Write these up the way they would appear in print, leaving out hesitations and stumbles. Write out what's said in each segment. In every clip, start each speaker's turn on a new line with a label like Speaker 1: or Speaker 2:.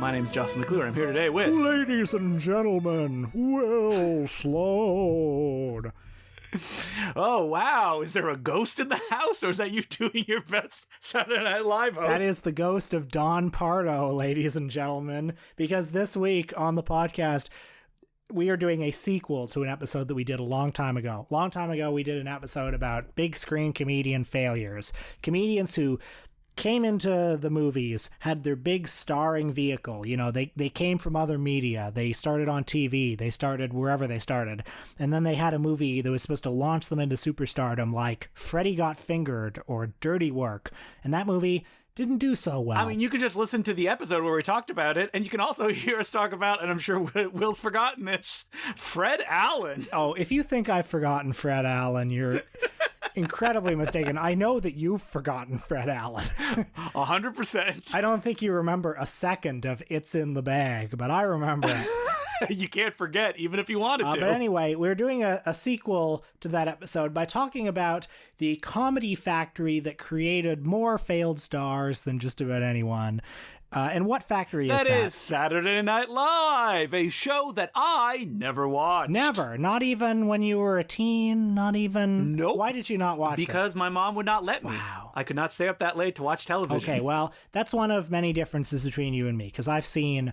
Speaker 1: My name's Justin McClure. I'm here today with...
Speaker 2: Ladies and gentlemen, well slowed.
Speaker 1: Oh, wow. Is there a ghost in the house, or is that you doing your best Saturday Night Live host?
Speaker 2: That is the ghost of Don Pardo, ladies and gentlemen, because this week on the podcast, we are doing a sequel to an episode that we did a long time ago. Long time ago, we did an episode about big screen comedian failures. Comedians who came into the movies, had their big starring vehicle. You know, they came from other media. They started on TV. They started wherever they started. And then they had a movie that was supposed to launch them into superstardom, like Freddy Got Fingered or Dirty Work. And that movie didn't do so well.
Speaker 1: I mean, you can just listen to the episode where we talked about it, and you can also hear us talk about, and I'm sure Will's forgotten this, Fred Allen.
Speaker 2: Oh, if you think I've forgotten Fred Allen, you're incredibly mistaken. I know that you've forgotten Fred Allen.
Speaker 1: 100%.
Speaker 2: I don't think you remember a second of It's in the Bag, but I remember it.
Speaker 1: You can't forget, even if you wanted to.
Speaker 2: But anyway, we're doing a sequel to that episode by talking about the comedy factory that created more failed stars than just about anyone. And what factory is that?
Speaker 1: That is Saturday Night Live, a show that I never watched.
Speaker 2: Never. Not even when you were a teen? Not even?
Speaker 1: Nope.
Speaker 2: Why did you not watch it?
Speaker 1: Because my mom would not let me.
Speaker 2: Wow.
Speaker 1: I could not stay up that late to watch television.
Speaker 2: Okay, well, that's one of many differences between you and me, because I've seen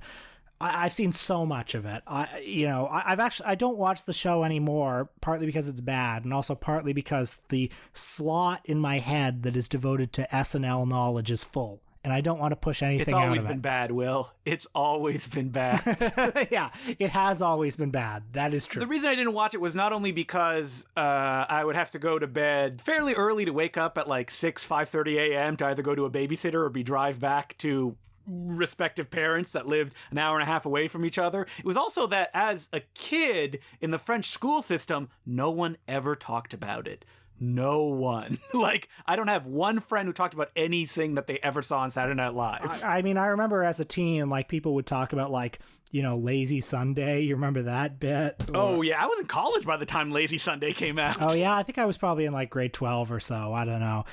Speaker 2: so much of it. I don't watch the show anymore, partly because it's bad, and also partly because the slot in my head that is devoted to SNL knowledge is full. And I don't want to push anything out of it.
Speaker 1: It's always been bad, Will. It's always been bad.
Speaker 2: Yeah, it has always been bad. That is true.
Speaker 1: The reason I didn't watch it was not only because I would have to go to bed fairly early to wake up at like 5:30 a.m. to either go to a babysitter or be drive back to respective parents that lived an hour and a half away from each other. It was also that as a kid in the French school system, no one ever talked about it. No one. Like, I don't have one friend who talked about anything that they ever saw on Saturday Night Live.
Speaker 2: I mean, I remember as a teen, like, people would talk about, like, Lazy Sunday. You remember that bit?
Speaker 1: Oh, yeah. I was in college by the time Lazy Sunday came out.
Speaker 2: Oh, yeah. I think I was probably in, like, grade 12 or so. I don't know.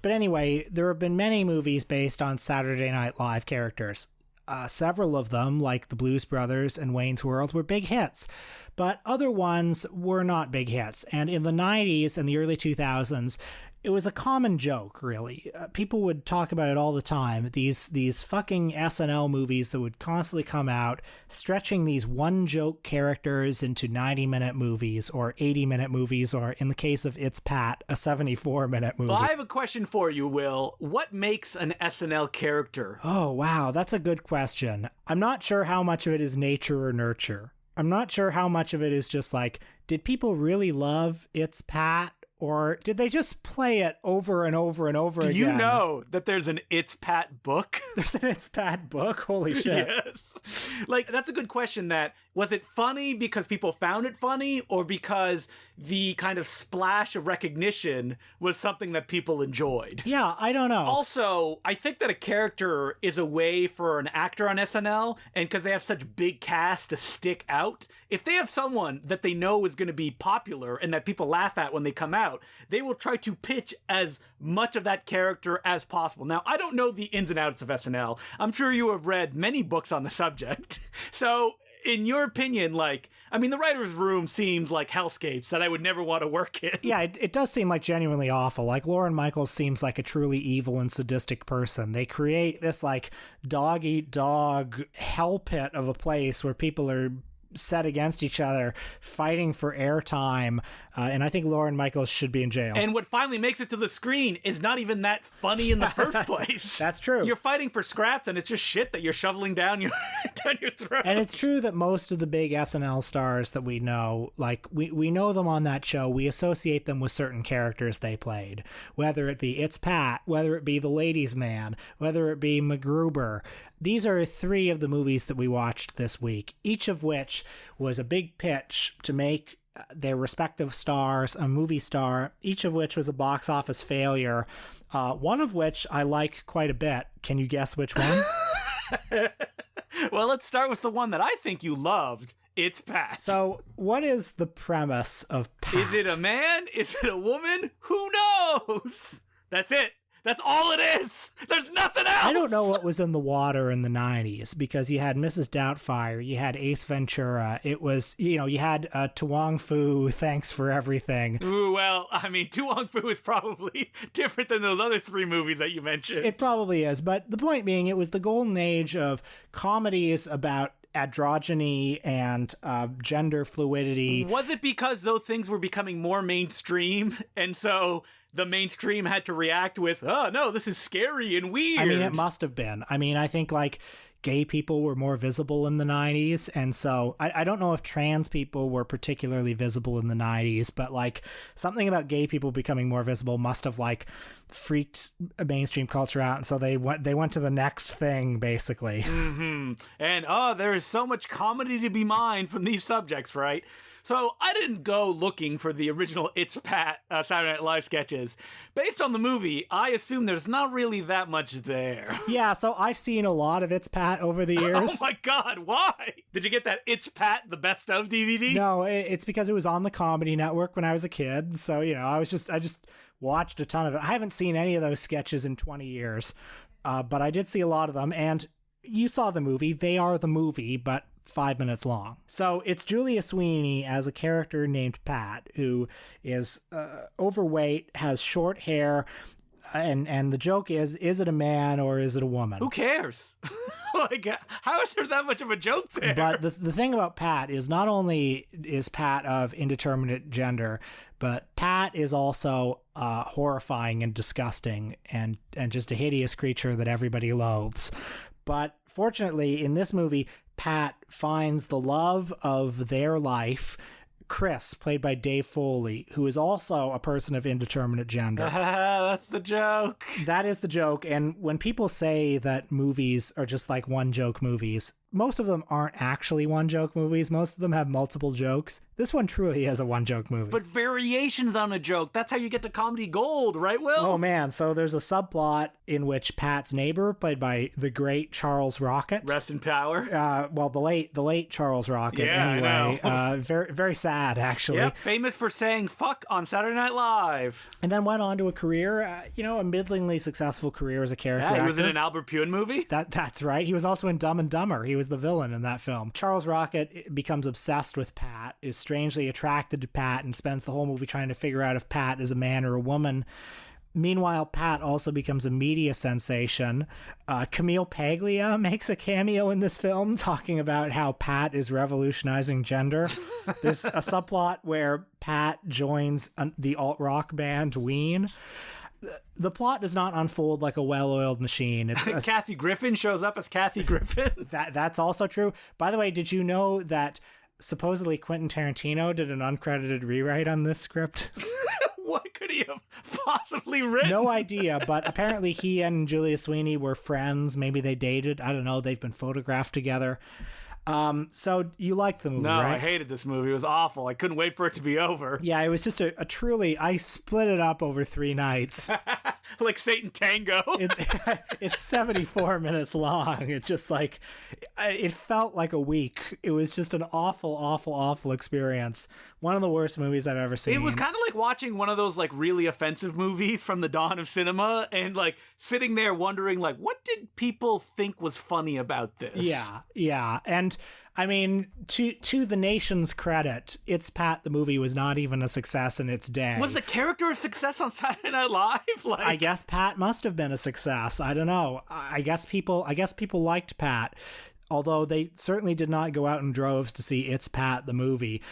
Speaker 2: But anyway, there have been many movies based on Saturday Night Live characters. Several of them, like The Blues Brothers and Wayne's World, were big hits. But other ones were not big hits. And in the 90s and the early 2000s, it was a common joke, really. People would talk about it all the time. These fucking SNL movies that would constantly come out, stretching these one-joke characters into 90-minute movies or 80-minute movies, or in the case of It's Pat, a 74-minute movie.
Speaker 1: Well, I have a question for you, Will. What makes an SNL character?
Speaker 2: Oh, wow, that's a good question. I'm not sure how much of it is nature or nurture. I'm not sure how much of it is just like, did people really love It's Pat? Or did they just play it over and over and over again?
Speaker 1: Do you know that there's an It's Pat book?
Speaker 2: There's an It's Pat book? Holy shit.
Speaker 1: Yes. Like, that's a good question. Was it funny because people found it funny, or because the kind of splash of recognition was something that people enjoyed?
Speaker 2: Yeah, I don't know.
Speaker 1: Also, I think that a character is a way for an actor on SNL, and because they have such big cast to stick out, if they have someone that they know is going to be popular and that people laugh at when they come out, they will try to pitch as much of that character as possible. Now, I don't know the ins and outs of SNL. I'm sure you have read many books on the subject. So, in your opinion, the writer's room seems like hellscapes that I would never want to work in.
Speaker 2: Yeah, it does seem like genuinely awful. Like, Lorne Michaels seems like a truly evil and sadistic person. They create this, like, dog-eat-dog hell pit of a place where people are set against each other, fighting for airtime, and I think Lorne Michaels should be in jail.
Speaker 1: And what finally makes it to the screen is not even that funny in the first place.
Speaker 2: That's true.
Speaker 1: You're fighting for scraps, and it's just shit that you're shoveling down your throat.
Speaker 2: And it's true that most of the big SNL stars that we know, like, we know them on that show, we associate them with certain characters they played, whether it be It's Pat, whether it be The Ladies' Man, whether it be MacGruber. These are three of the movies that we watched this week, each of which was a big pitch to make their respective stars a movie star, each of which was a box office failure, one of which I like quite a bit. Can you guess which one?
Speaker 1: Well, let's start with the one that I think you loved. It's Pat.
Speaker 2: So, what is the premise of Pat?
Speaker 1: Is it a man? Is it a woman? Who knows? That's it. That's all it is. There's nothing else.
Speaker 2: I don't know what was in the water in the 90s, because you had Mrs. Doubtfire, you had Ace Ventura, it was, you had To Wong Fu, Thanks for Everything.
Speaker 1: Ooh, well, I mean, To Wong Fu is probably different than those other 3 movies that you mentioned.
Speaker 2: It probably is, but the point being, it was the golden age of comedies about androgyny and gender fluidity.
Speaker 1: Was it because those things were becoming more mainstream, and so the mainstream had to react with, oh, no, this is scary and weird?
Speaker 2: I mean, it must have been. I mean, I think, like, gay people were more visible in the 90s, and so I don't know if trans people were particularly visible in the 90s, but, like, something about gay people becoming more visible must have, like, freaked mainstream culture out, and so they went to the next thing, basically.
Speaker 1: Mm-hmm. And, there is so much comedy to be mined from these subjects, right? So I didn't go looking for the original It's Pat Saturday Night Live sketches. Based on the movie, I assume there's not really that much there.
Speaker 2: Yeah, so I've seen a lot of It's Pat over the years.
Speaker 1: Oh my God, why? Did you get that It's Pat the Best Of DVD?
Speaker 2: No, it's because it was on the Comedy Network when I was a kid. So, I just watched a ton of it. I haven't seen any of those sketches in 20 years, but I did see a lot of them. And you saw the movie. They are the movie, but 5 minutes long. So it's Julia Sweeney as a character named Pat, who is overweight, has short hair, and the joke is it a man or is it a woman?
Speaker 1: Who cares? Like, how is there that much of a joke there?
Speaker 2: But the thing about Pat is, not only is Pat of indeterminate gender, but Pat is also horrifying and disgusting and just a hideous creature that everybody loathes. But fortunately, in this movie, Pat finds the love of their life, Chris, played by Dave Foley, who is also a person of indeterminate gender.
Speaker 1: That's the joke.
Speaker 2: That is the joke. And when people say that movies are just like one-joke movies, most of them aren't actually one-joke movies. Most of them have multiple jokes. This one truly is a one-joke movie.
Speaker 1: But variations on a joke. That's how you get to comedy gold, right, Will?
Speaker 2: Oh, man. So there's a subplot in which Pat's neighbor, played by the great Charles Rocket.
Speaker 1: Rest in power.
Speaker 2: Well, the late Charles Rocket.
Speaker 1: Yeah,
Speaker 2: anyway.
Speaker 1: I know.
Speaker 2: Very, very sad, actually.
Speaker 1: Yep, famous for saying fuck on Saturday Night Live.
Speaker 2: And then went on to a career, a middlingly successful career as a character
Speaker 1: Yeah, he
Speaker 2: actor.
Speaker 1: was in an Albert Puin movie.
Speaker 2: That's right. He was also in Dumb and Dumber. He was the villain in that film. Charles Rocket becomes obsessed with Pat, is strangely attracted to Pat, and spends the whole movie trying to figure out if Pat is a man or a woman. Meanwhile, Pat also becomes a media sensation. Camille Paglia makes a cameo in this film, talking about how Pat is revolutionizing gender. There's a subplot where Pat joins the alt-rock band Ween. The plot does not unfold like a well-oiled machine. It's
Speaker 1: Kathy Griffin shows up as Kathy Griffin.
Speaker 2: That's also true. By the way, did you know that supposedly Quentin Tarantino did an uncredited rewrite on this script?
Speaker 1: What could he have possibly written?
Speaker 2: No idea, but apparently he and Julia Sweeney were friends. Maybe they dated. I don't know. They've been photographed together. So you liked the movie,
Speaker 1: no,
Speaker 2: right?
Speaker 1: I hated this movie. It was awful. I couldn't wait for it to be over.
Speaker 2: Yeah, it was just a truly... I split it up over 3 nights.
Speaker 1: Like Satan Tango.
Speaker 2: It's 74 minutes long. It's just like... It felt like a week. It was just an awful, awful, awful experience. One of the worst movies I've ever seen.
Speaker 1: It was kind of like watching one of those like really offensive movies from the dawn of cinema and like sitting there wondering like, what did people think was funny about this?
Speaker 2: Yeah. And I mean, to the nation's credit, It's Pat the movie was not even a success in its day.
Speaker 1: Was the character a success on Saturday Night Live? Like,
Speaker 2: I guess Pat must have been a success. I don't know. I guess people liked Pat, although they certainly did not go out in droves to see It's Pat the movie.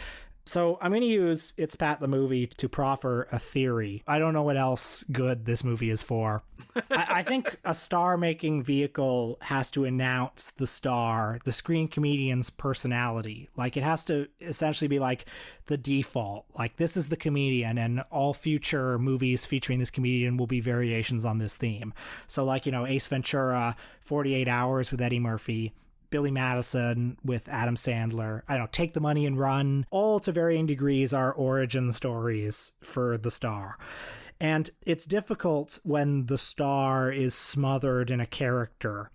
Speaker 2: So I'm going to use It's Pat the movie to proffer a theory. I don't know what else good this movie is for. I think a star-making vehicle has to announce the star, the screen comedian's personality. Like, it has to essentially be like the default. Like, this is the comedian, and all future movies featuring this comedian will be variations on this theme. So, like, Ace Ventura, 48 Hours with Eddie Murphy, Billy Madison with Adam Sandler, I don't know, Take the Money and Run, all to varying degrees are origin stories for the star. And it's difficult when the star is smothered in a character.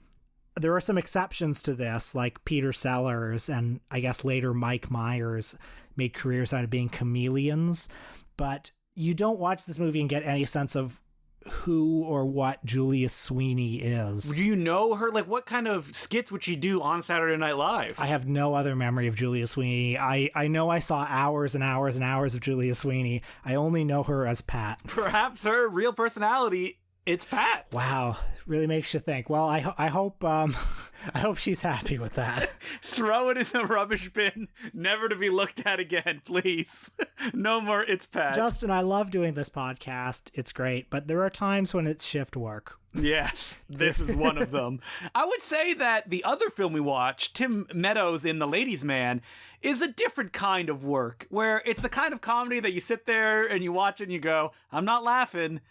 Speaker 2: There are some exceptions to this, like Peter Sellers and I guess later Mike Myers made careers out of being chameleons, but you don't watch this movie and get any sense of who or what Julia Sweeney is.
Speaker 1: Do you know her? Like, what kind of skits would she do on Saturday Night Live?
Speaker 2: I have no other memory of Julia Sweeney. I know I saw hours and hours and hours of Julia Sweeney. I only know her as Pat.
Speaker 1: Perhaps her real personality, it's Pat.
Speaker 2: Wow, really makes you think. Well, I hope I hope she's happy with that.
Speaker 1: Throw it in the rubbish bin, never to be looked at again, please. No more It's Pat.
Speaker 2: Justin, I love doing this podcast. It's great, but there are times when it's shift work.
Speaker 1: Yes, this is one of them. I would say that the other film we watched, Tim Meadows in The Ladies' Man, is a different kind of work, where it's the kind of comedy that you sit there and you watch it and you go, I'm not laughing.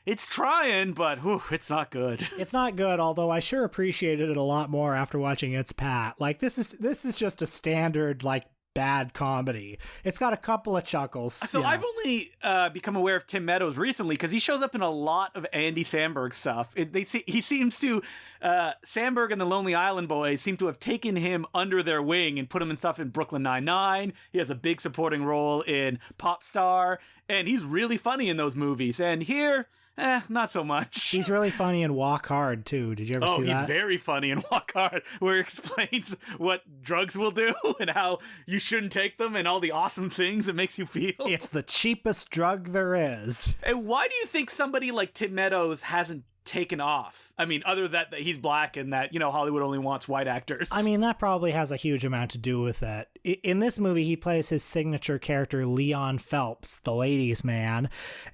Speaker 1: It's trying, but whew, it's not good.
Speaker 2: It's not good, although I sure appreciated it a lot more after watching It's Pat. Like, this is just a standard, like, bad comedy. It's got a couple of chuckles.
Speaker 1: So I've only become aware of Tim Meadows recently because he shows up in a lot of Andy Samberg stuff. He seems to, Samberg and the Lonely Island Boys seem to have taken him under their wing and put him in stuff in Brooklyn Nine-Nine. He has a big supporting role in Pop Star, and he's really funny in those movies. And here, not so much.
Speaker 2: He's really funny in Walk Hard, too. Did you ever see that? Oh,
Speaker 1: he's very funny in Walk Hard, where he explains what drugs will do and how you shouldn't take them and all the awesome things it makes you feel.
Speaker 2: It's the cheapest drug there is.
Speaker 1: And why do you think somebody like Tim Meadows hasn't taken off? I mean, other than that he's black and that, Hollywood only wants white actors.
Speaker 2: I mean, that probably has a huge amount to do with it. In this movie, he plays his signature character, Leon Phelps, the ladies' man.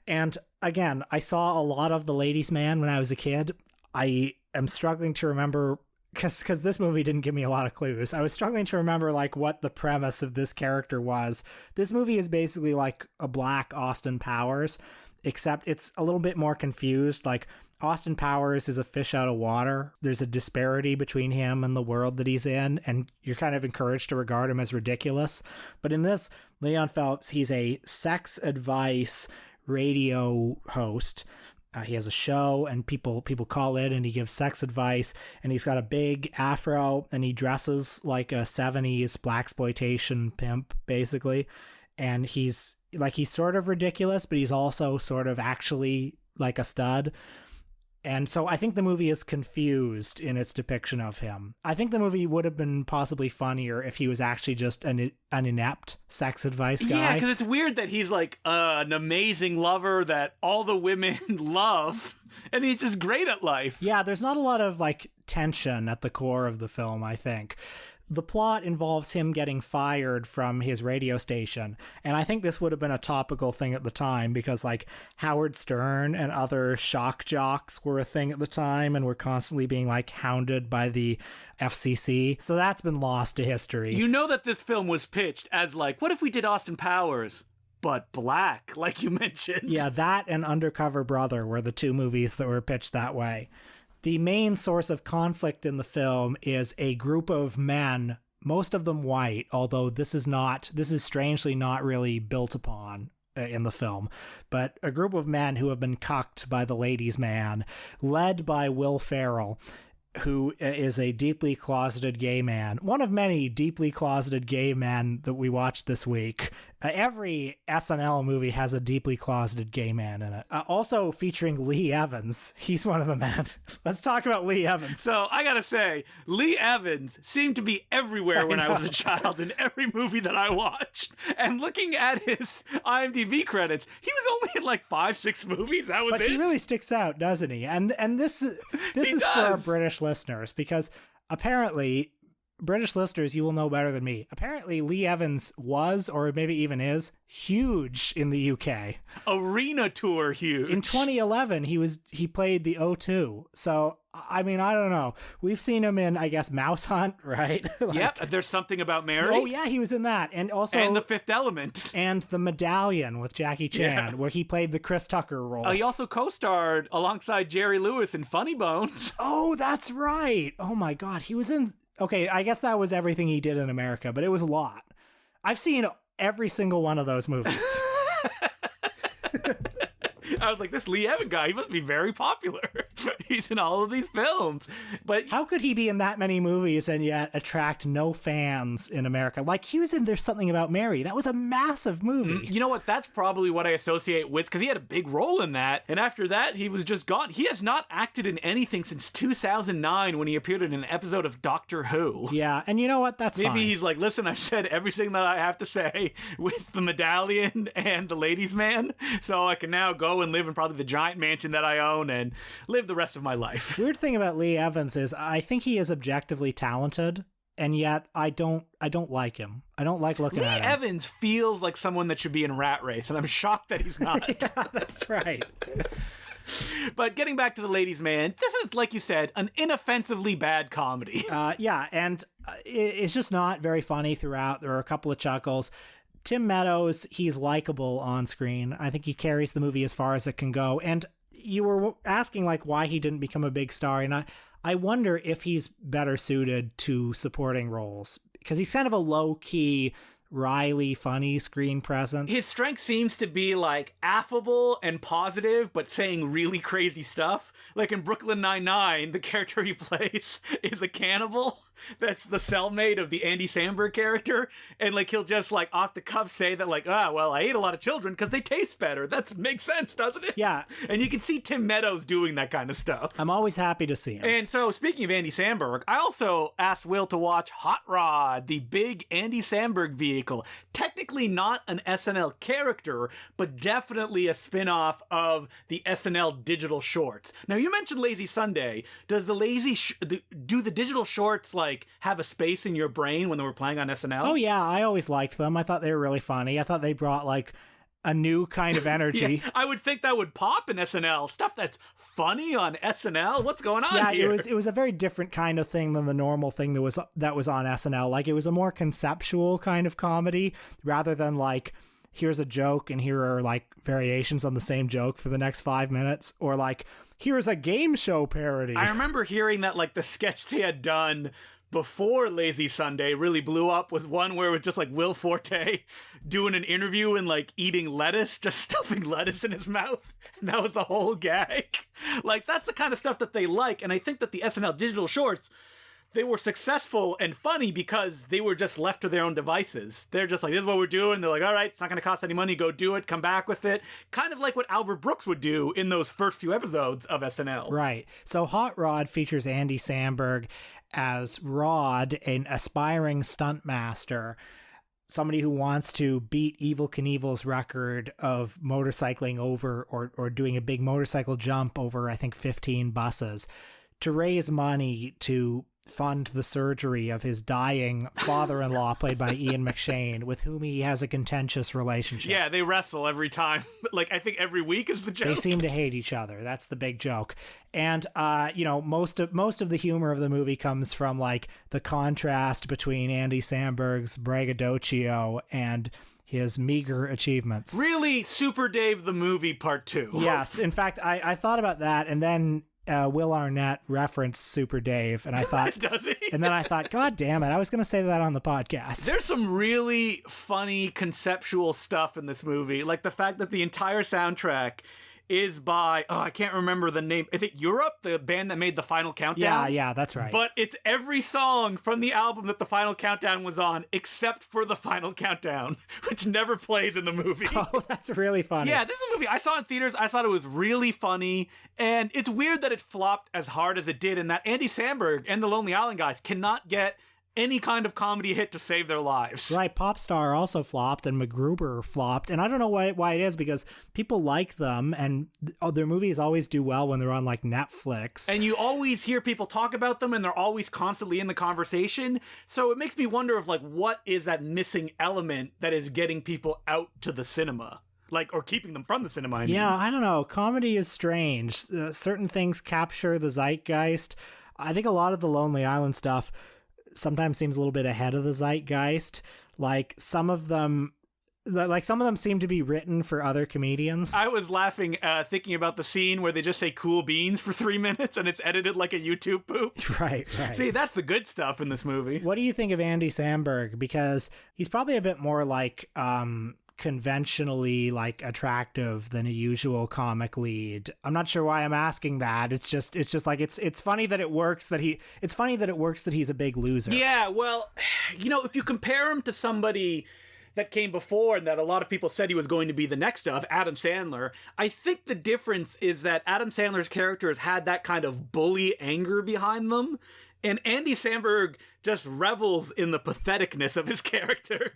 Speaker 2: And again, I saw a lot of The Ladies' Man when I was a kid. I am struggling to remember, because this movie didn't give me a lot of clues. I was struggling to remember, like, what the premise of this character was. This movie is basically like a black Austin Powers, except it's a little bit more confused. Like, Austin Powers is a fish out of water. There's a disparity between him and the world that he's in, and you're kind of encouraged to regard him as ridiculous. But in this, Leon Phelps, he's a sex advice radio host. He has a show, and people call in, and he gives sex advice, and he's got a big afro, and he dresses like a 70s blaxploitation pimp, basically. And he's sort of ridiculous, but he's also sort of actually like a stud. And so I think the movie is confused in its depiction of him. I think the movie would have been possibly funnier if he was actually just an inept sex advice guy.
Speaker 1: Yeah, because it's weird that he's like an amazing lover that all the women love, and he's just great at life.
Speaker 2: Yeah, there's not a lot of like tension at the core of the film, I think. The plot involves him getting fired from his radio station, and I think this would have been a topical thing at the time because, like, Howard Stern and other shock jocks were a thing at the time and were constantly being, like, hounded by the FCC. So that's been lost to history.
Speaker 1: You know that this film was pitched as, like, what if we did Austin Powers, but black, like you mentioned?
Speaker 2: Yeah, that and Undercover Brother were the two movies that were pitched that way. The main source of conflict in the film is a group of men, most of them white, although this is strangely not really built upon in the film, but a group of men who have been cucked by the ladies' man, led by Will Ferrell, who is a deeply closeted gay man. One of many deeply closeted gay men that we watched this week. Every SNL movie has a deeply closeted gay man in it. Also featuring Lee Evans. He's one of the men. Let's talk about Lee Evans.
Speaker 1: So I gotta say, Lee Evans seemed to be everywhere when I was a child in every movie that I watched. And looking at his IMDb credits, he was only in like 5-6 movies. That was it.
Speaker 2: But he really sticks out, doesn't he? And this is for our British listeners, because apparently, British listeners, you will know better than me. Apparently, Lee Evans was, or maybe even is, huge in the UK.
Speaker 1: Arena tour huge.
Speaker 2: In 2011, he played the O2. So, I mean, I don't know. We've seen him in, I guess, Mouse Hunt, right?
Speaker 1: Yep, There's Something About Mary.
Speaker 2: Oh, yeah, he was in that. And also...
Speaker 1: And The Fifth Element.
Speaker 2: And The Medallion with Jackie Chan, where he played the Chris Tucker role.
Speaker 1: He also co-starred alongside Jerry Lewis in Funny Bones.
Speaker 2: Oh, that's right. Oh, my God. He was in... Okay, I guess that was everything he did in America, but it was a lot. I've seen every single one of those movies.
Speaker 1: I was like, this Lee Evans guy, he must be very popular. He's in all of these films. But
Speaker 2: how could he be in that many movies and yet attract no fans in America? Like, he was in There's Something About Mary. That was a massive movie.
Speaker 1: You know what? That's probably what I associate with, because he had a big role in that. And after that, he was just gone. He has not acted in anything since 2009 when he appeared in an episode of Doctor Who.
Speaker 2: Yeah, and you know what? That's
Speaker 1: Maybe
Speaker 2: fine.
Speaker 1: he's like, listen, I've said everything that I have to say with the medallion and the ladies' man, so I can now go and live in probably the giant mansion that I own and live the rest of my life.
Speaker 2: Weird thing about Lee Evans is I think he is objectively talented, and yet I don't like him. I don't like looking at him.
Speaker 1: Lee Evans feels like someone that should be in Rat Race, and I'm shocked that he's not.
Speaker 2: Yeah, that's right.
Speaker 1: But getting back to the ladies' man, this is, like you said, an inoffensively bad comedy.
Speaker 2: Yeah, and it's just not very funny throughout. There are a couple of chuckles. Tim Meadows, he's likable on screen. I think he carries the movie as far as it can go. And you were asking like why he didn't become a big star, and I wonder if he's better suited to supporting roles, because he's kind of a low-key, wryly, funny screen presence.
Speaker 1: His strength seems to be like affable and positive, but saying really crazy stuff. Like in Brooklyn Nine-Nine, the character he plays is a cannibal. That's the cellmate of the Andy Samberg character. And like he'll just like off the cuff say that like, well, I ate a lot of children because they taste better. That makes sense, doesn't it?
Speaker 2: Yeah.
Speaker 1: And you can see Tim Meadows doing that kind of stuff.
Speaker 2: I'm always happy to see him.
Speaker 1: And so, speaking of Andy Samberg, I also asked Will to watch Hot Rod, the big Andy Samberg vehicle. Technically not an SNL character, but definitely a spin-off of the SNL digital shorts. Now, you mentioned Lazy Sunday. Does the do the digital shorts like have a space in your brain when they were playing on SNL?
Speaker 2: Oh yeah, I always liked them. I thought they were really funny. I thought they brought like a new kind of energy.
Speaker 1: Yeah, I would think that would pop in SNL. Stuff that's funny on SNL. What's going on here?
Speaker 2: Yeah, it was a very different kind of thing than the normal thing that was on SNL. Like, it was a more conceptual kind of comedy rather than like, here's a joke and here are like variations on the same joke for the next 5 minutes, or like, here's a game show parody.
Speaker 1: I remember hearing that like the sketch they had done before Lazy Sunday really blew up was one where it was just like Will Forte doing an interview and like eating lettuce, just stuffing lettuce in his mouth. And that was the whole gag. Like, that's the kind of stuff that they like. And I think that the SNL digital shorts, they were successful and funny because they were just left to their own devices. They're just like, this is what we're doing. They're like, all right, it's not going to cost any money. Go do it. Come back with it. Kind of like what Albert Brooks would do in those first few episodes of SNL.
Speaker 2: Right. So Hot Rod features Andy Samberg as Rod, an aspiring stuntmaster, somebody who wants to beat Evel Knievel's record of motorcycling over or doing a big motorcycle jump over, I think, 15 buses to raise money to fund the surgery of his dying father-in-law, played by Ian McShane, with whom he has a contentious relationship.
Speaker 1: Yeah, they wrestle every time. Like, I think every week is the joke.
Speaker 2: They seem to hate each other. That's the big joke. And, most of the humor of the movie comes from, like, the contrast between Andy Samberg's braggadocio and his meager achievements.
Speaker 1: Really, Super Dave the Movie Part 2.
Speaker 2: Yes. In fact, I thought about that, and then Will Arnett referenced Super Dave, and I thought,
Speaker 1: Does he?
Speaker 2: And then I thought, God damn it, I was going to say that on the podcast.
Speaker 1: There's some really funny conceptual stuff in this movie, like the fact that the entire soundtrack is by, I can't remember the name. Is it Europe, the band that made The Final Countdown?
Speaker 2: Yeah, that's right.
Speaker 1: But it's every song from the album that The Final Countdown was on, except for The Final Countdown, which never plays in the movie.
Speaker 2: Oh, that's really funny.
Speaker 1: Yeah, this is a movie I saw in theaters. I thought it was really funny, and it's weird that it flopped as hard as it did, and that Andy Samberg and the Lonely Island guys cannot get any kind of comedy hit to save their lives.
Speaker 2: Right, Popstar also flopped, and MacGruber flopped, and I don't know why it is, because people like them, and their movies always do well when they're on, like, Netflix.
Speaker 1: And you always hear people talk about them, and they're always constantly in the conversation, so it makes me wonder of, like, what is that missing element that is getting people out to the cinema? Like, or keeping them from the cinema, I mean.
Speaker 2: Yeah, I don't know. Comedy is strange. Certain things capture the zeitgeist. I think a lot of the Lonely Island stuff sometimes seems a little bit ahead of the zeitgeist. Like, some of them seem to be written for other comedians.
Speaker 1: I was laughing thinking about the scene where they just say cool beans for 3 minutes and it's edited like a YouTube poop.
Speaker 2: Right.
Speaker 1: See, that's the good stuff in this movie.
Speaker 2: What do you think of Andy Samberg? Because he's probably a bit more like conventionally like attractive than a usual comic lead. I'm not sure why I'm asking that. It's just like it's funny that it works that he's a big loser.
Speaker 1: Yeah, well, if you compare him to somebody that came before and that a lot of people said he was going to be the next of, Adam Sandler, I think the difference is that Adam Sandler's characters had that kind of bully anger behind them, and Andy Samberg just revels in the patheticness of his character.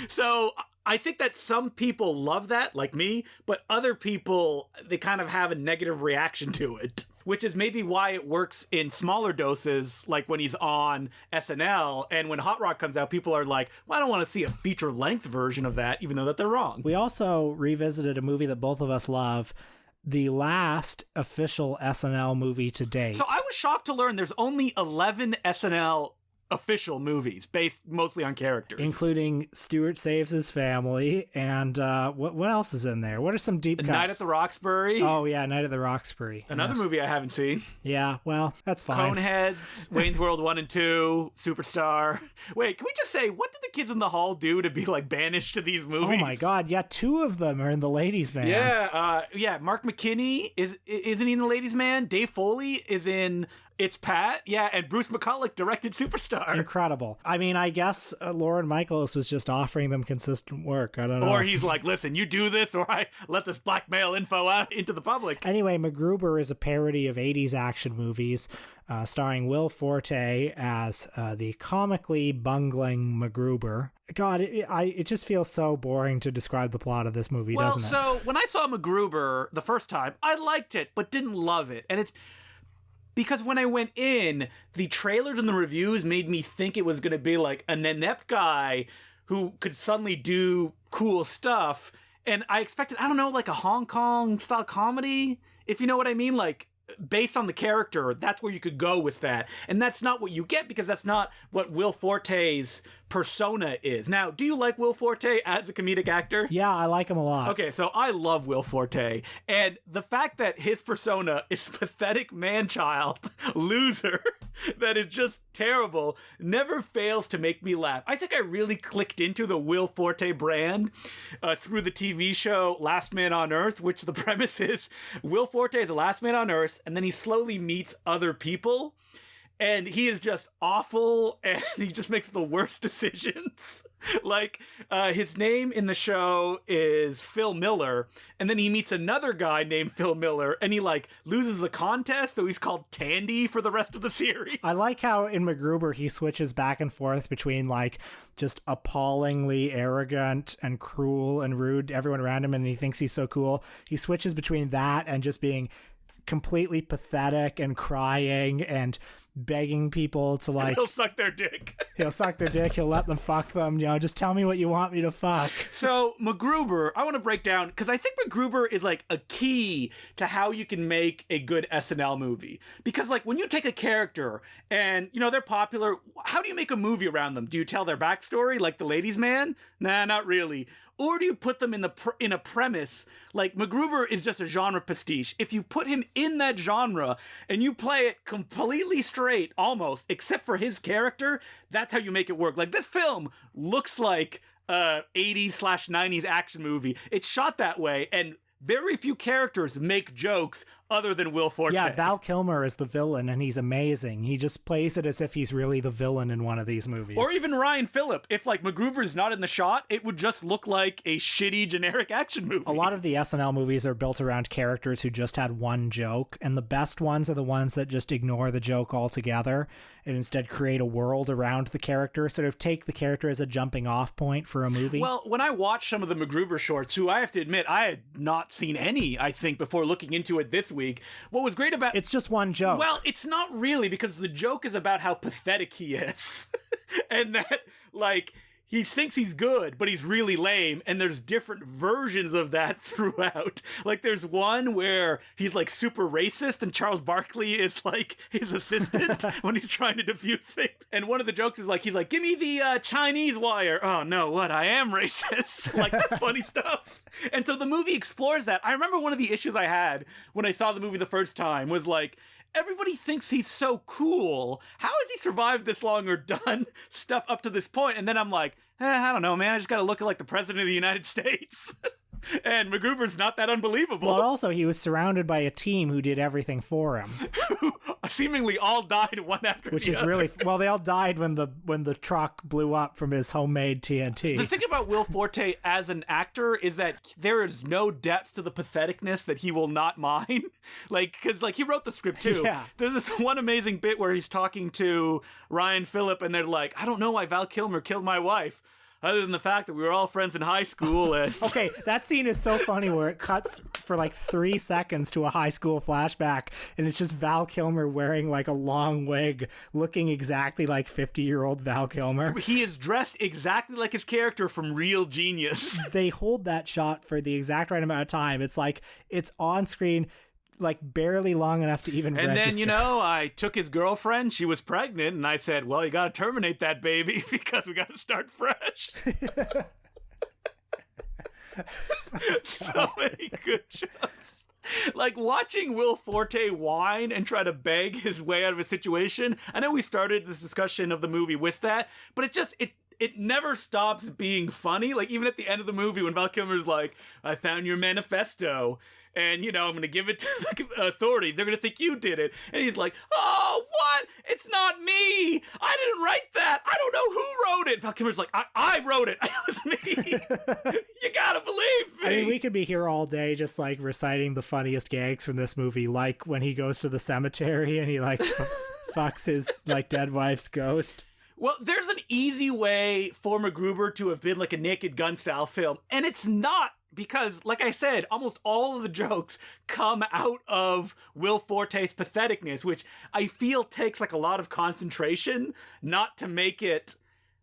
Speaker 1: So I think that some people love that, like me, but other people, they kind of have a negative reaction to it, which is maybe why it works in smaller doses, like when he's on SNL, and when Hot Rock comes out, people are like, well, I don't want to see a feature-length version of that, even though that they're wrong.
Speaker 2: We also revisited a movie that both of us love, the last official SNL movie to date.
Speaker 1: So I was shocked to learn there's only 11 SNL official movies based mostly on characters,
Speaker 2: including Stuart Saves His Family, and what else is in there? What are some deep cuts?
Speaker 1: Night at the Roxbury.
Speaker 2: Oh yeah, Night at the Roxbury,
Speaker 1: another movie I haven't seen.
Speaker 2: Yeah, well, that's fine.
Speaker 1: Coneheads, Wayne's World 1 and 2, Superstar. Wait, can we just say, what did the kids in the hall do to be like banished to these movies?
Speaker 2: Oh my god, yeah, 2 of them are in The Ladies Man.
Speaker 1: Yeah, Mark McKinney isn't he in The Ladies Man? Dave Foley is in It's Pat, yeah, and Bruce McCulloch directed Superstar.
Speaker 2: Incredible. I mean, I guess Lorne Michaels was just offering them consistent work. I don't know.
Speaker 1: Or he's like, listen, you do this, or I let this blackmail info out into the public.
Speaker 2: Anyway, MacGruber is a parody of 80s action movies, starring Will Forte as the comically bungling MacGruber. God, it just feels so boring to describe the plot of this movie, doesn't it?
Speaker 1: Well, so when I saw MacGruber the first time, I liked it, but didn't love it. And it's because when I went in, the trailers and the reviews made me think it was going to be like an inept guy who could suddenly do cool stuff. And I expected, I don't know, like a Hong Kong style comedy, if you know what I mean, like based on the character, that's where you could go with that. And that's not what you get, because that's not what Will Forte's persona is. Now, do you like Will Forte as a comedic actor?
Speaker 2: Yeah, I like him a lot.
Speaker 1: Okay, so I love Will Forte, and the fact that his persona is pathetic man-child loser that is just terrible never fails to make me laugh. I think I really clicked into the Will Forte brand through the TV show Last Man on Earth, which the premise is Will Forte is the last man on Earth, and then he slowly meets other people. And he is just awful, and he just makes the worst decisions. Like, his name in the show is Phil Miller, and then he meets another guy named Phil Miller, and he, like, loses a contest, so he's called Tandy for the rest of the series.
Speaker 2: I like how in MacGruber he switches back and forth between, like, just appallingly arrogant and cruel and rude to everyone around him, and he thinks he's so cool. He switches between that and just being completely pathetic and crying and begging people to, like,
Speaker 1: he'll suck their dick.
Speaker 2: He'll suck their dick. He'll let them fuck them. Just tell me what you want me to fuck.
Speaker 1: So MacGruber, I want to break down, because I think MacGruber is like a key to how you can make a good SNL movie. Because like when you take a character and they're popular, how do you make a movie around them? Do you tell their backstory like The Ladies Man? Nah, not really. Or do you put them in a premise? Like, MacGruber is just a genre pastiche. If you put him in that genre and you play it completely straight, almost, except for his character, that's how you make it work. Like, this film looks like a 80s/90s action movie. It's shot that way, and very few characters make jokes other than Will Forte.
Speaker 2: Yeah, Val Kilmer is the villain, and he's amazing. He just plays it as if he's really the villain in one of these movies.
Speaker 1: Or even Ryan Phillip. If, like, MacGruber's not in the shot, it would just look like a shitty, generic action movie.
Speaker 2: A lot of the SNL movies are built around characters who just had one joke, and the best ones are the ones that just ignore the joke altogether and instead create a world around the character, sort of take the character as a jumping off point for a movie.
Speaker 1: Well, when I watched some of the MacGruber shorts, who I have to admit, I had not seen any, I think, before looking into it this week. What was great about...
Speaker 2: It's just one joke.
Speaker 1: Well, it's not really, because the joke is about how pathetic he is. And that, like, he thinks he's good, but he's really lame, and there's different versions of that throughout. Like, there's one where he's, like, super racist, and Charles Barkley is, like, his assistant when he's trying to defuse it. And one of the jokes is, like, he's like, give me the Chinese wire. Oh, no, what? I am racist. Like, that's funny stuff. And so the movie explores that. I remember one of the issues I had when I saw the movie the first time was, like, everybody thinks he's so cool. How has he survived this long or done stuff up to this point? And then I'm like, like, I don't know, man. I just got to look like the president of the United States. And MacGruber's not that unbelievable.
Speaker 2: Well, also, he was surrounded by a team who did everything for him.
Speaker 1: Who seemingly all died one after
Speaker 2: Which
Speaker 1: the
Speaker 2: is
Speaker 1: other.
Speaker 2: really... Well, they all died when the truck blew up from his homemade TNT.
Speaker 1: The thing about Will Forte as an actor is that there is no depth to the patheticness that he will not mind. Like, because he wrote the script too.
Speaker 2: Yeah.
Speaker 1: There's this one amazing bit where he's talking to Ryan Phillip and they're like, I don't know why Val Kilmer killed my wife, other than the fact that we were all friends in high school. And
Speaker 2: Okay, that scene is so funny where it cuts for like 3 seconds to a high school flashback, and it's just Val Kilmer wearing like a long wig, looking exactly like 50-year-old Val Kilmer.
Speaker 1: he is dressed exactly like his character from Real Genius.
Speaker 2: They hold that shot for the exact right amount of time. It's like it's on screen, like barely long enough to even
Speaker 1: And
Speaker 2: register.
Speaker 1: then, I took his girlfriend. She was pregnant. And I said, well, you got to terminate that baby because we got to start fresh. So many good jokes. Like watching Will Forte whine and try to beg his way out of a situation. I know we started this discussion of the movie with that, but it never stops being funny. Like even at the end of the movie when Val Kilmer's like, I found your manifesto. And, I'm going to give it to the authority. They're going to think you did it. And he's like, oh, what? It's not me. I didn't write that. I don't know who wrote it. Val Kilmer's like, I wrote it. It was me. You got to believe me.
Speaker 2: I mean, we could be here all day just like reciting the funniest gags from this movie, like when he goes to the cemetery and he like fucks his like dead wife's ghost.
Speaker 1: Well, there's an easy way for MacGruber to have been like a Naked Gun style film, and it's not, because, like I said, almost all of the jokes come out of Will Forte's patheticness, which I feel takes like a lot of concentration not to make it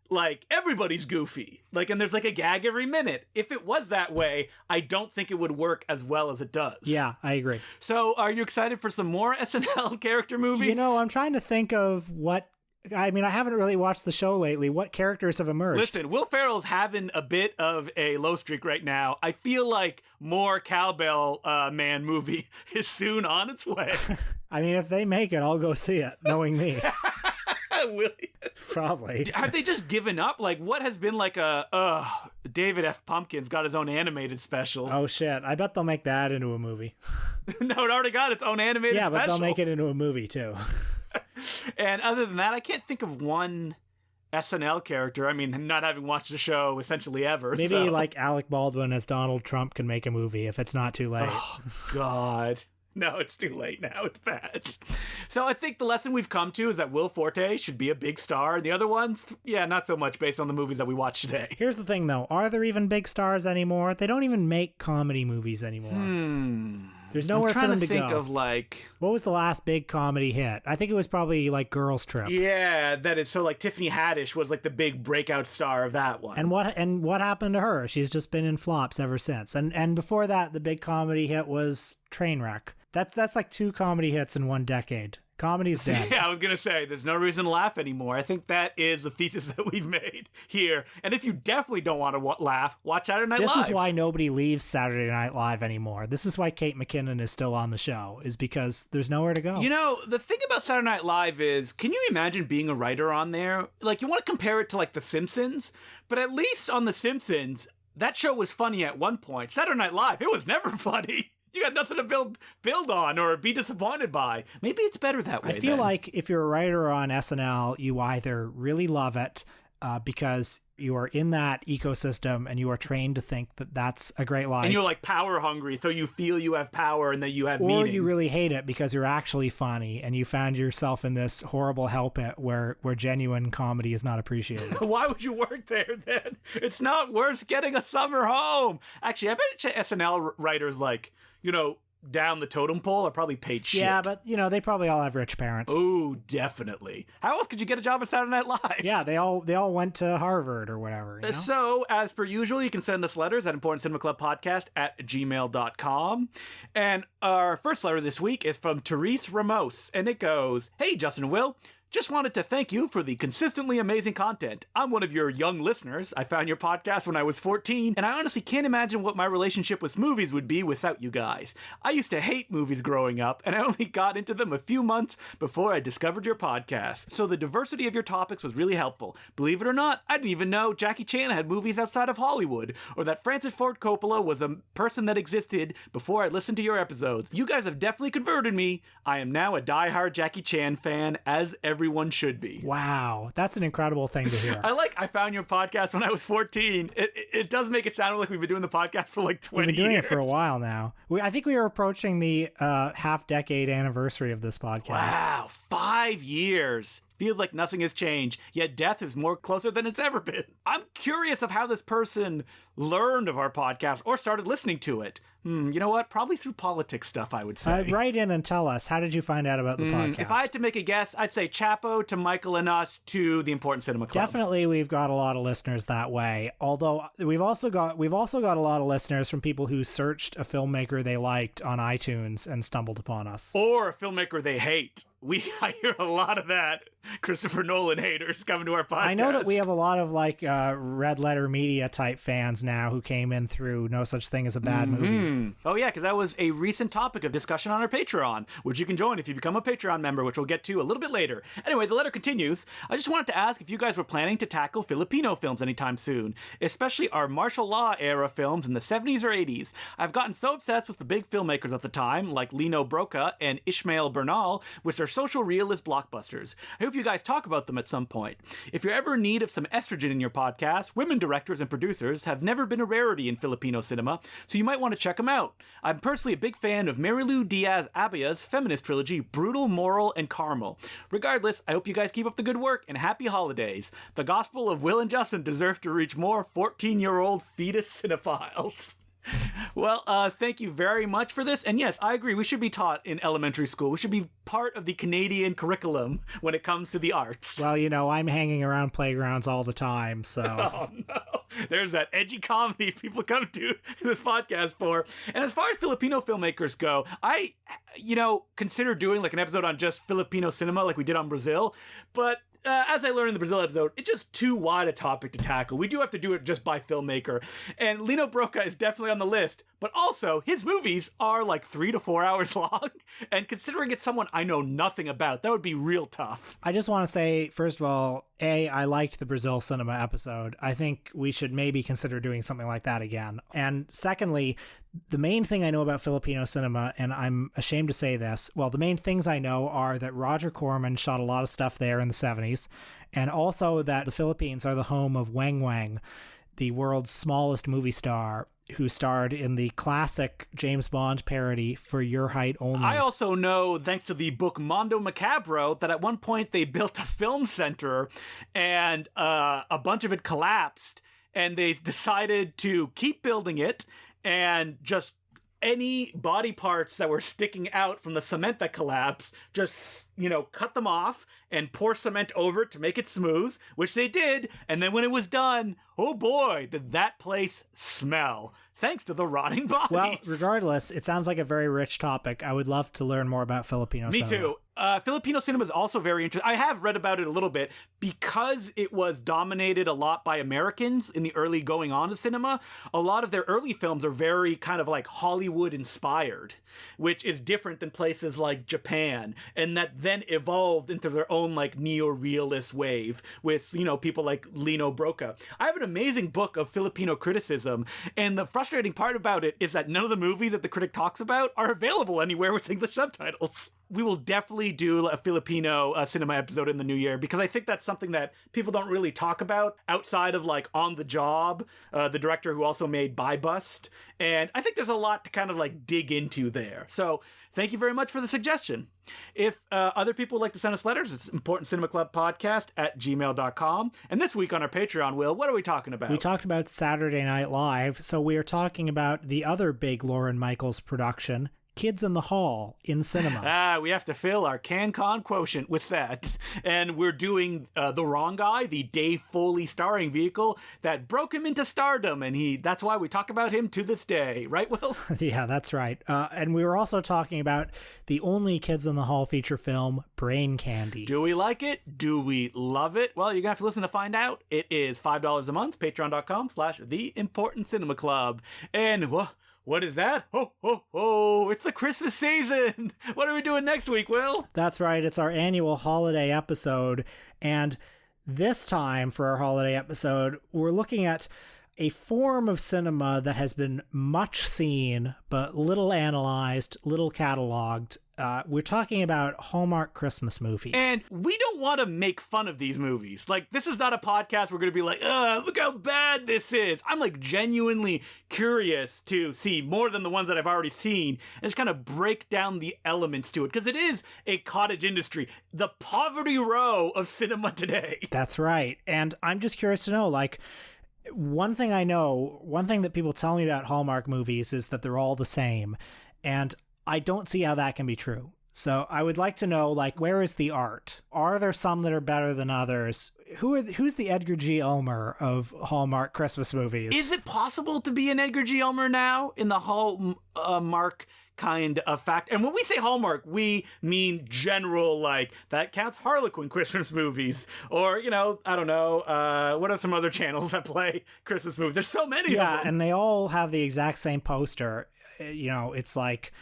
Speaker 1: like everybody's goofy. Like, and there's like a gag every minute. If it was that way, I don't think it would work as well as it does.
Speaker 2: Yeah, I agree.
Speaker 1: So are you excited for some more SNL character movies?
Speaker 2: I'm trying to think of what... I mean, I haven't really watched the show lately. What characters have emerged?
Speaker 1: Listen, Will Ferrell's having a bit of a low streak right now. I feel like more Cowbell Man movie is soon on its way.
Speaker 2: I mean, if they make it, I'll go see it, knowing me.
Speaker 1: Will you?
Speaker 2: Probably.
Speaker 1: Have they just given up? Like, what has been like David F. Pumpkin's got his own animated special.
Speaker 2: Oh, shit. I bet they'll make that into a movie.
Speaker 1: No, it already got its own animated special.
Speaker 2: Yeah, but they'll make it into a movie, too.
Speaker 1: And other than that, I can't think of one SNL character. I mean, not having watched the show essentially ever.
Speaker 2: Maybe
Speaker 1: so.
Speaker 2: like Alec Baldwin as Donald Trump can make a movie if it's not too late.
Speaker 1: Oh, God. No, it's too late now. It's bad. So I think the lesson we've come to is that Will Forte should be a big star. And the other ones, yeah, not so much based on the movies that we watched today.
Speaker 2: Here's the thing, though. Are there even big stars anymore? They don't even make comedy movies anymore. There's nowhere for them to go.
Speaker 1: I'm trying to think of like...
Speaker 2: What was the last big comedy hit? I think it was probably like Girls Trip.
Speaker 1: Yeah, that is. So like Tiffany Haddish was like the big breakout star of that one.
Speaker 2: And what happened to her? She's just been in flops ever since. And before that, the big comedy hit was Trainwreck. That's like 2 comedy hits in 1 decade. Comedy's dead.
Speaker 1: Yeah, I was going to say, there's no reason to laugh anymore. I think that is the thesis that we've made here. And if you definitely don't want to laugh, watch Saturday Night Live.
Speaker 2: This is why nobody leaves Saturday Night Live anymore. This is why Kate McKinnon is still on the show, is because there's nowhere to go.
Speaker 1: The thing about Saturday Night Live is, can you imagine being a writer on there? Like, you want to compare it to, like, The Simpsons, but at least on The Simpsons, that show was funny at one point. Saturday Night Live, it was never funny. You got nothing to build on or be disappointed by. Maybe it's better that way.
Speaker 2: I feel like if you're a writer on SNL, you either really love it because you are in that ecosystem and you are trained to think that that's a great life.
Speaker 1: And you're like power hungry, so you feel you have power and that you have meaning.
Speaker 2: Or you really hate it because you're actually funny and you found yourself in this horrible hell pit where genuine comedy is not appreciated.
Speaker 1: Why would you work there then? It's not worth getting a summer home. Actually, I bet SNL writers down the totem pole are probably paid shit.
Speaker 2: Yeah, but they probably all have rich parents.
Speaker 1: Oh, definitely. How else could you get a job at Saturday Night Live?
Speaker 2: Yeah, they all went to Harvard or whatever.
Speaker 1: So, as per usual, you can send us letters at importantcinemaclubpodcast@gmail.com. And our first letter this week is from Therese Ramos, and it goes, "Hey, Justin and Will. Just wanted to thank you for the consistently amazing content. I'm one of your young listeners. I found your podcast when I was 14, and I honestly can't imagine what my relationship with movies would be without you guys. I used to hate movies growing up, and I only got into them a few months before I discovered your podcast. So the diversity of your topics was really helpful. Believe it or not, I didn't even know Jackie Chan had movies outside of Hollywood, or that Francis Ford Coppola was a person that existed before I listened to your episodes. You guys have definitely converted me. I am now a diehard Jackie Chan fan, as everyone should be.
Speaker 2: Wow, that's an incredible thing to hear.
Speaker 1: I found your podcast when I was 14. It does make it sound like we've been doing the podcast for like 20 years.
Speaker 2: We've been doing it for a while now. I think we are approaching the half-decade anniversary of this podcast.
Speaker 1: Wow, 5 years. Feels like nothing has changed, yet death is more closer than it's ever been. I'm curious of how this person learned of our podcast or started listening to it. You know what? Probably through politics stuff, I would say.
Speaker 2: Write in and tell us, how did you find out about the podcast?
Speaker 1: If I had to make a guess, I'd say Chapo to Michael and us to the Important Cinema Club.
Speaker 2: Definitely, we've got a lot of listeners that way. Although we've also got a lot of listeners from people who searched a filmmaker they liked on iTunes and stumbled upon us.
Speaker 1: Or a filmmaker they hate. I hear a lot of that. Christopher Nolan haters coming to our podcast.
Speaker 2: I know that we have a lot of Red Letter Media type fans now who came in through No Such Thing as a Bad Movie.
Speaker 1: Oh yeah, because that was a recent topic of discussion on our Patreon, which you can join if you become a Patreon member, which we'll get to a little bit later. Anyway, the letter continues. I just wanted to ask if you guys were planning to tackle Filipino films anytime soon, especially our martial law era films in the 70s or 80s. I've gotten so obsessed with the big filmmakers at the time, like Lino Broca and Ishmael Bernal, which are social realist blockbusters. I hope you guys talk about them at some point. If you're ever in need of some estrogen in your podcast, women directors and producers have never been a rarity in Filipino cinema, so you might want to check them out. I'm personally a big fan of Marilu Diaz-Abaya's feminist trilogy, Brutal, Moral, and Carmel. Regardless, I hope you guys keep up the good work and happy holidays. The Gospel of Will and Justin deserve to reach more 14-year-old fetus cinephiles. Well, thank you very much for this. And yes, I agree. We should be taught in elementary school. We should be part of the Canadian curriculum when it comes to the arts.
Speaker 2: Well, I'm hanging around playgrounds all the time, so...
Speaker 1: Oh, no. There's that edgy comedy people come to this podcast for. And as far as Filipino filmmakers go, I, consider doing like an episode on just Filipino cinema like we did on Brazil. But as I learned in the Brazil episode, it's just too wide a topic to tackle. We do have to do it just by filmmaker. And Lino Broca is definitely on the list, but also his movies are like 3 to 4 hours long. And considering it's someone I know nothing about, that would be real tough.
Speaker 2: I just want to say, first of all, I liked the Brazil cinema episode. I think we should maybe consider doing something like that again. And secondly, the main thing I know about Filipino cinema, and I'm ashamed to say this, the main things I know are that Roger Corman shot a lot of stuff there in the 70s, and also that the Philippines are the home of Wang Wang, the world's smallest movie star, who starred in the classic James Bond parody For Your Height Only.
Speaker 1: I also know, thanks to the book Mondo Macabro, that at one point they built a film center and a bunch of it collapsed, and they decided to keep building it and just any body parts that were sticking out from the cement that collapsed, just, cut them off and pour cement over it to make it smooth, which they did. And then when it was done, oh boy, did that place smell. Thanks to the rotting bodies.
Speaker 2: Well, regardless, it sounds like a very rich topic. I would love to learn more about Filipino cinema.
Speaker 1: Me too. Filipino cinema is also very interesting. I have read about it a little bit because it was dominated a lot by Americans in the early going on of cinema. A lot of their early films are very kind of like Hollywood inspired, which is different than places like Japan, and that then evolved into their own like neo-realist wave with, people like Lino Broca. I have an amazing book of Filipino criticism, and the frustrating part about it is that none of the movies that the critic talks about are available anywhere with English subtitles. We will definitely do a Filipino cinema episode in the new year, because I think that's something that people don't really talk about outside of like On the Job, the director who also made Buy Bust. And I think there's a lot to kind of like dig into there. So thank you very much for the suggestion. If other people would like to send us letters, it's importantcinemaclubpodcast@gmail.com. And this week on our Patreon, Will, what are we talking about?
Speaker 2: We talked about Saturday Night Live, so we are talking about the other big Lorne Michaels production, Kids in the Hall in cinema.
Speaker 1: We have to fill our CanCon quotient with that. And we're doing The Wrong Guy, the Dave Foley starring vehicle that broke him into stardom, and that's why we talk about him to this day. Right, Will?
Speaker 2: Yeah, that's right. And we were also talking about the only Kids in the Hall feature film, Brain Candy.
Speaker 1: Do we like it? Do we love it? Well, you're going to have to listen to find out. It is $5 a month, patreon.com/theimportantcinemaclub. And what is that? Ho, ho, ho. It's the Christmas season. What are we doing next week, Will?
Speaker 2: That's right. It's our annual holiday episode. And this time for our holiday episode, we're looking at a form of cinema that has been much seen, but little analyzed, little cataloged. We're talking about Hallmark Christmas movies.
Speaker 1: And we don't want to make fun of these movies. Like, this is not a podcast we're going to be like, look how bad this is. I'm like genuinely curious to see more than the ones that I've already seen and just kind of break down the elements to it. Because it is a cottage industry, the poverty row of cinema today.
Speaker 2: That's right. And I'm just curious to know, like, one thing that people tell me about Hallmark movies is that they're all the same. And I don't see how that can be true. So I would like to know, like, where is the art? Are there some that are better than others? Who's the Edgar G. Ulmer of Hallmark Christmas movies?
Speaker 1: Is it possible to be an Edgar G. Ulmer now in the Hallmark kind of fact? And when we say Hallmark, we mean general, like, that counts Harlequin Christmas movies, or, I don't know, what are some other channels that play Christmas movies? There's so many of them.
Speaker 2: Yeah, and they all have the exact same poster. It's like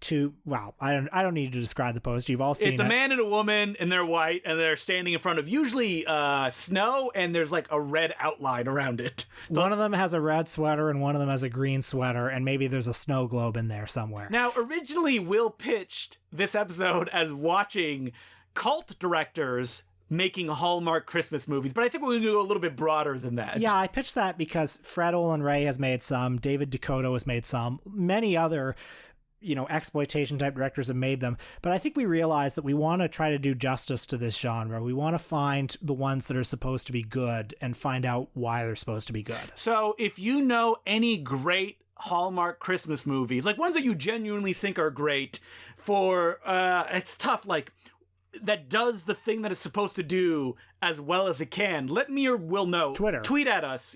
Speaker 2: I don't need to describe the poster. You've all seen it.
Speaker 1: It's a man and a woman, and they're white, and they're standing in front of usually snow, and there's like a red outline around it.
Speaker 2: One of them has a red sweater, and one of them has a green sweater, and maybe there's a snow globe in there somewhere.
Speaker 1: Now, originally, Will pitched this episode as watching cult directors making Hallmark Christmas movies, but I think we're going to go a little bit broader than that.
Speaker 2: Yeah, I pitched that because Fred Olen Ray has made some, David Dakota has made some, many other exploitation type directors have made them. But I think we realized that we want to try to do justice to this genre. We want to find the ones that are supposed to be good and find out why they're supposed to be good.
Speaker 1: So if you know any great Hallmark Christmas movies, like ones that you genuinely think are great for, it's tough, like, that does the thing that it's supposed to do as well as it can, let me or Will know.
Speaker 2: Twitter.
Speaker 1: Tweet at us,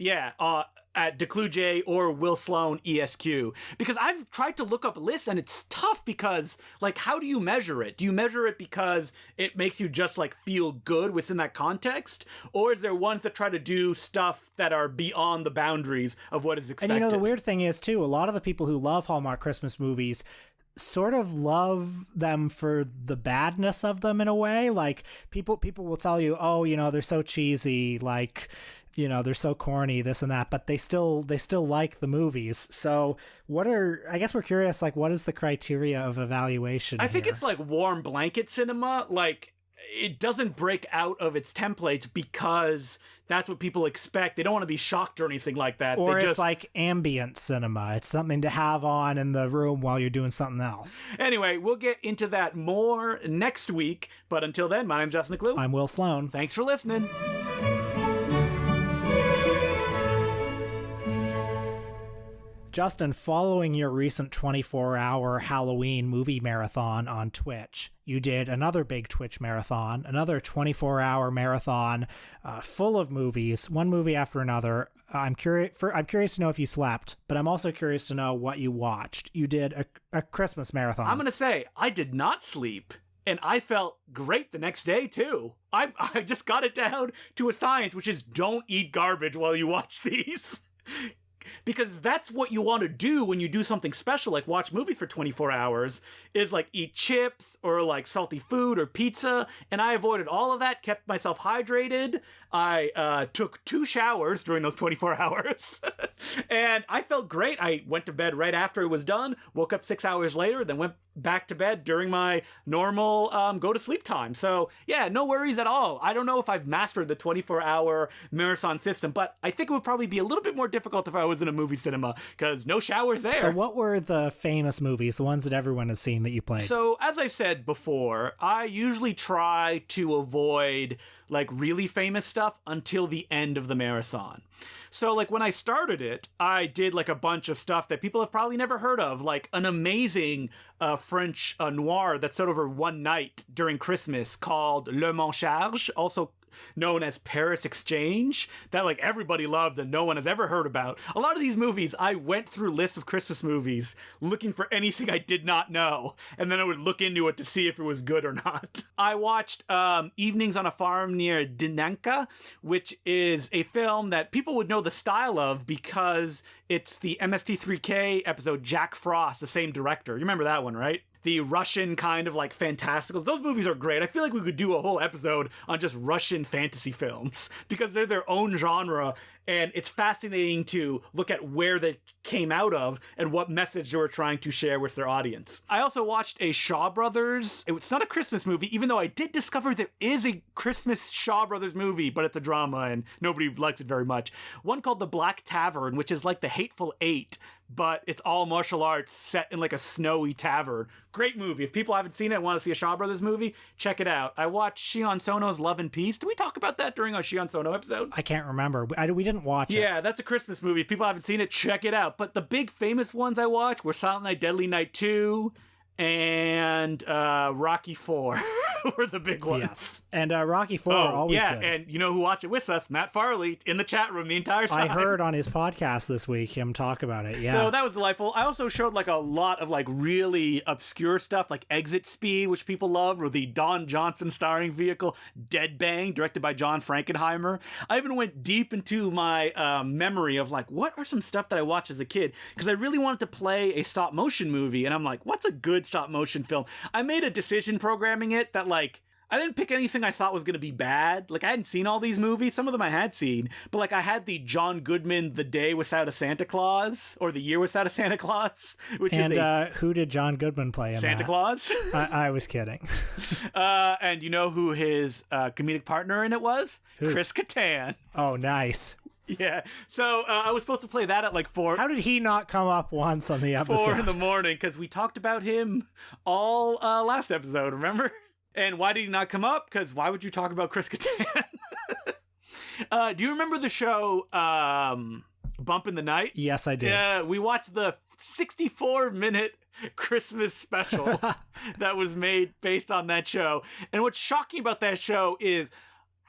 Speaker 1: at DeCluJ or Will Sloan ESQ, because I've tried to look up lists and it's tough because, like, how do you measure it? Do you measure it because it makes you just like feel good within that context, or is there ones that try to do stuff that are beyond the boundaries of what is expected?
Speaker 2: And the weird thing is too, a lot of the people who love Hallmark Christmas movies sort of love them for the badness of them in a way. Like people will tell you, they're so cheesy, like, they're so corny, this and that, but they still like the movies. So I guess we're curious, like, what is the criteria of evaluation
Speaker 1: I think
Speaker 2: here?
Speaker 1: It's like warm blanket cinema. Like, it doesn't break out of its templates because that's what people expect. They don't want to be shocked or anything like that.
Speaker 2: Or it's like ambient cinema. It's something to have on in the room while you're doing something else.
Speaker 1: Anyway, we'll get into that more next week. But until then, my name's Justin McClue.
Speaker 2: I'm Will Sloan.
Speaker 1: Thanks for listening.
Speaker 2: Justin, following your recent 24-hour Halloween movie marathon on Twitch, you did another big Twitch marathon, another 24-hour marathon full of movies, one movie after another. I'm curious to know if you slept, but I'm also curious to know what you watched. You did a Christmas marathon.
Speaker 1: I'm going to say, I did not sleep, and I felt great the next day, too. I just got it down to a science, which is don't eat garbage while you watch these. Because that's what you want to do when you do something special, like watch movies for 24 hours, is like eat chips or like salty food or pizza. And I avoided all of that, kept myself hydrated. I took 2 showers during those 24 hours. And I felt great. I went to bed right after it was done, woke up 6 hours later, then went back to bed during my normal go to sleep time. So yeah, no worries at all. I don't know if I've mastered the 24-hour marathon system, but I think it would probably be a little bit more difficult if I was in a movie cinema because no showers there.
Speaker 2: So what were the famous movies, the ones that everyone has seen that you played?
Speaker 1: So as I said before, I usually try to avoid like really famous stuff until the end of the marathon. So like when I started it, I did like a bunch of stuff that people have probably never heard of, like an amazing French noir that's set over one night during Christmas called Le Mancharge, also known as Paris Exchange, that like everybody loved and no one has ever heard about. A lot of these movies, I went through lists of Christmas movies looking for anything I did not know, and then I would look into it to see if it was good or not. I watched Evenings on a Farm near Dinanka, which is a film that people would know the style of because it's the MST3K episode Jack Frost, the same director. You remember that one, right? The Russian kind of like fantasticals. Those movies are great. I feel like we could do a whole episode on just Russian fantasy films because they're their own genre, and it's fascinating to look at where they came out of and what message they were trying to share with their audience. I also watched a Shaw Brothers. It's not a Christmas movie, even though I did discover there is a Christmas Shaw Brothers movie, but it's a drama and nobody likes it very much. One called The Black Tavern, which is like The Hateful Eight, but it's all martial arts set in like a snowy tavern. Great movie. If people haven't seen it and want to see a Shaw Brothers movie, check it out. I watched Shion Sono's Love and Peace. Did we talk about that during our Shion Sono episode?
Speaker 2: I can't remember. We didn't watch it.
Speaker 1: Yeah, that's a Christmas movie. If people haven't seen it, check it out. But the big famous ones I watched were Silent Night, Deadly Night 2 and Rocky 4 were the big ones.
Speaker 2: Yes. And Rocky 4 always good.
Speaker 1: And you know who watched it with us? Matt Farley in the chat room the entire time.
Speaker 2: I heard on his podcast this week him talk about it. Yeah.
Speaker 1: So that was delightful. I also showed like a lot of like really obscure stuff like Exit Speed, which people loved, or the Don Johnson starring vehicle Dead Bang, directed by John Frankenheimer. I even went deep into my memory of like, what are some stuff that I watched as a kid? Because I really wanted to play a stop motion movie, and I'm like, what's a good stop motion film? I made a decision programming it that like, I didn't pick anything I thought was going to be bad. Like, I hadn't seen all these movies. Some of them I had seen. But, like, I had the John Goodman The Day Without a Santa Claus, or The Year Without a Santa Claus, which
Speaker 2: who did John Goodman play in
Speaker 1: Santa Claus?
Speaker 2: I was kidding.
Speaker 1: And you know who his comedic partner in it was?
Speaker 2: Who?
Speaker 1: Chris Kattan.
Speaker 2: Oh, nice.
Speaker 1: Yeah. So I was supposed to play that at, like, 4.
Speaker 2: How did he not come up once on the episode?
Speaker 1: 4 in the morning, because we talked about him all last episode, remember? And why did he not come up? Because why would you talk about Chris Kattan? Do you remember the show Bump in the Night?
Speaker 2: Yes, I did.
Speaker 1: Yeah, we watched the 64-minute Christmas special that was made based on that show. And what's shocking about that show is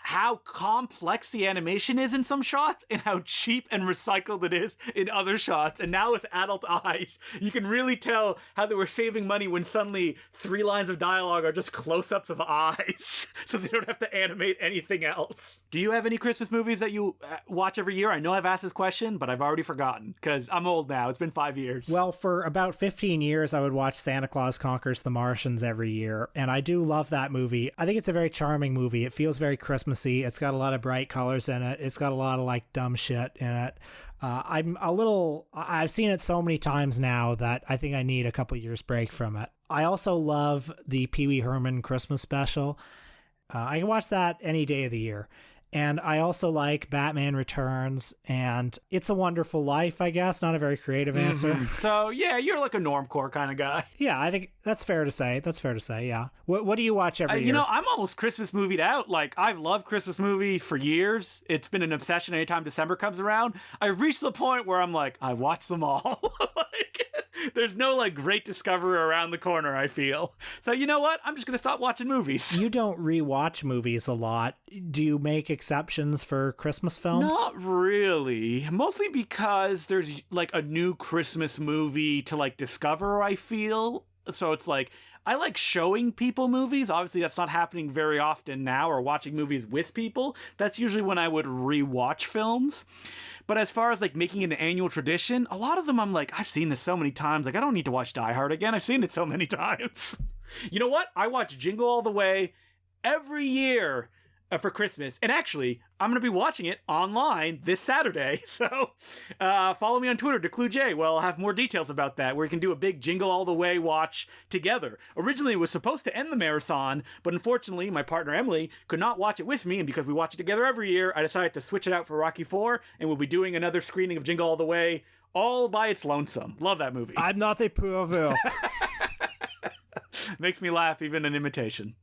Speaker 1: how complex the animation is in some shots and how cheap and recycled it is in other shots. And now with adult eyes, you can really tell how they were saving money when suddenly 3 lines of dialogue are just close-ups of eyes so they don't have to animate anything else. Do you have any Christmas movies that you watch every year? I know I've asked this question, but I've already forgotten because I'm old now. It's been 5 years.
Speaker 2: Well, for about 15 years, I would watch Santa Claus Conquers the Martians every year. And I do love that movie. I think it's a very charming movie. It feels very Christmassy. It's got a lot of bright colors in it. It's got a lot of like dumb shit in it. I've seen it so many times now that I think I need a couple years break from it. I also love the Pee Wee Herman Christmas special. I can watch that any day of the year. And I also like Batman Returns and It's a Wonderful Life, I guess. Not a very creative answer.
Speaker 1: Mm-hmm. So, yeah, you're like a normcore kind of guy.
Speaker 2: Yeah, I think that's fair to say. Yeah. What do you watch every year?
Speaker 1: You know, I'm almost Christmas movied out. Like, I've loved Christmas movies for years. It's been an obsession anytime December comes around. I've reached the point where I'm like, I watch them all. Like, there's no, like, great discovery around the corner, I feel. So, you know what? I'm just going to stop watching movies.
Speaker 2: You don't rewatch movies a lot. Do you make exceptions for Christmas films?
Speaker 1: Not really. Mostly because there's like a new Christmas movie to like discover, I feel. So it's like, I like showing people movies. Obviously, that's not happening very often now, or watching movies with people. That's usually when I would rewatch films. But as far as like making it an annual tradition, a lot of them I'm like, I've seen this so many times. Like, I don't need to watch Die Hard again. I've seen it so many times. You know what? I watch Jingle All the Way every year for Christmas. And actually, I'm going to be watching it online this Saturday. So follow me on Twitter, DeClueJ. Well, I'll have more details about that, where we can do a big Jingle All the Way watch together. Originally, it was supposed to end the marathon, but unfortunately, my partner Emily could not watch it with me. And because we watch it together every year, I decided to switch it out for Rocky 4. And we'll be doing another screening of Jingle All the Way all by its lonesome. Love that movie.
Speaker 2: I'm not a pervert.
Speaker 1: Makes me laugh, even in imitation.